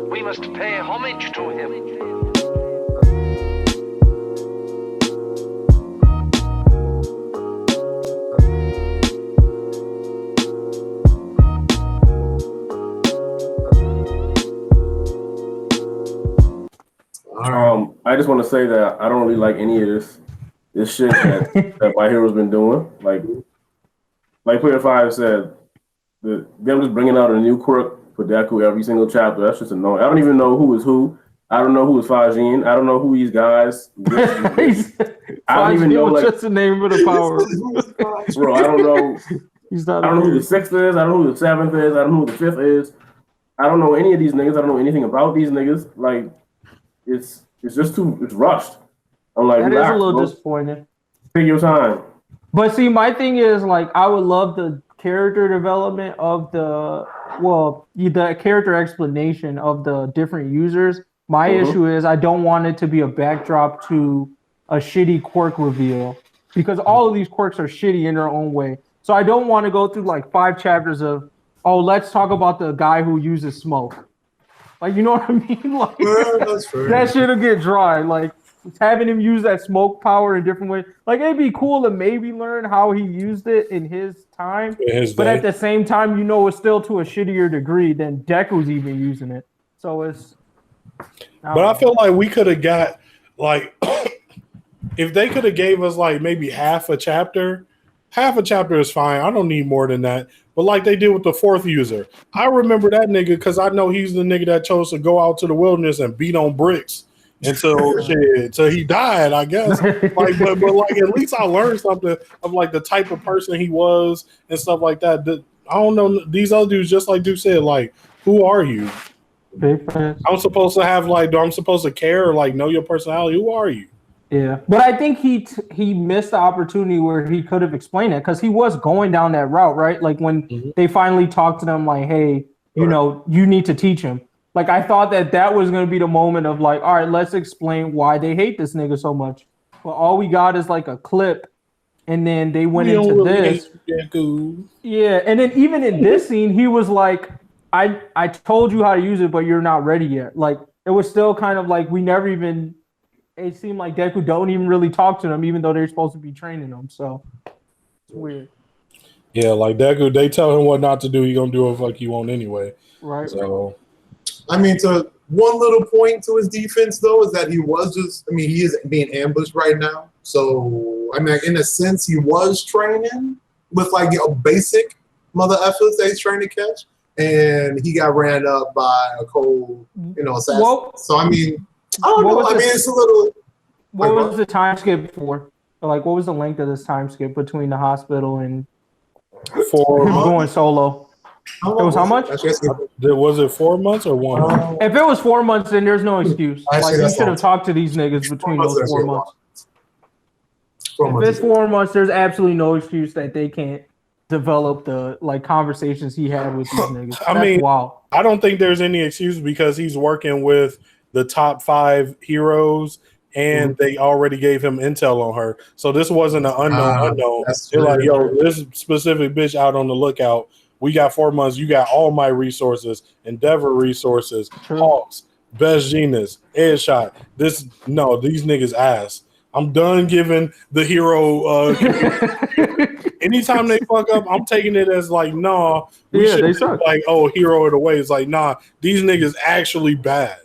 We must pay homage to him. I just want to say that I don't really like any of this shit that My Hero's been doing. Like Player 5 said, them just bringing out a new quirk for Deku every single chapter. That's just annoying. I don't even know who is who. I don't know who is Fajin. I don't know who these guys. I don't even know. Like, just the name of the power. Bro, I don't know. I don't know who the 6th is. I don't know who the 7th is. I don't know who the 5th is. I don't know any of these niggas. I don't know anything about these niggas. Like, it's just it's rushed. I'm like, that is a little disappointing. Take your time. But see, my thing is, like, I would love the character development of the character explanation of the different users. My issue is I don't want it to be a backdrop to a shitty quirk reveal, because all of these quirks are shitty in their own way. So I don't want to go through like 5 chapters of, oh, let's talk about the guy who uses smoke. Like, you know what I mean? Like, that shit'll get dry. Like, having him use that smoke power in different ways. Like, it'd be cool to maybe learn how he used it in his time. But at the same time, it's still to a shittier degree than Deku's even using it. So it's... I feel like we could have got, like, if they could have gave us, like, maybe half a chapter is fine. I don't need more than that. But like they did with the 4th user, I remember that nigga because I know he's the nigga that chose to go out to the wilderness and beat on bricks until he died, I guess. Like, but like at least I learned something of like the type of person he was and stuff like that. I don't know these other dudes, just like Duke said, like, who are you? I'm supposed to have like, I'm supposed to care or like know your personality? Who are you? Yeah, but I think he missed the opportunity where he could have explained it, because he was going down that route, right? Like when they finally talked to them, like, hey, you need to teach him. Like, I thought that was going to be the moment of like, all right, let's explain why they hate this nigga so much. But all we got is like a clip, and then they went into this. Yeah, and then even in this scene, he was like, I told you how to use it, but you're not ready yet. Like, it was still kind of like we never even... It seemed like Deku don't even really talk to them, even though they're supposed to be training them. So it's weird. Yeah, like Deku, they tell him what not to do. He gonna do what the fuck he want anyway. Right. So, I mean, to one little point to his defense though is that he is being ambushed right now. So I mean, like, in a sense, he was training with like a basic mother efforts that he's trying to catch, and he got ran up by a cold, assassin. Well, so I mean. I don't know. I mean, it's a little. What was the time skip for? Like, what was the length of this time skip between the hospital and going solo? It was how much? Was it 4 months or 1 month? If it was 4 months, then there's no excuse. Like, you should have talked to these niggas between those 4 months. If it's 4 months, there's absolutely no excuse that they can't develop the like conversations he had with these niggas. I mean, I don't think there's any excuse because he's working with the top 5 heroes, and they already gave him intel on her. So this wasn't an unknown. They're like, yo, this specific bitch out on the lookout. We got 4 months. You got all my resources, Endeavor resources, Hawks, Best Genius, Headshot. These niggas ass. I'm done giving the hero. Anytime they fuck up, I'm taking it as like, nah. They suck. Like, oh, hero of the way. It's like, nah, these niggas actually bad.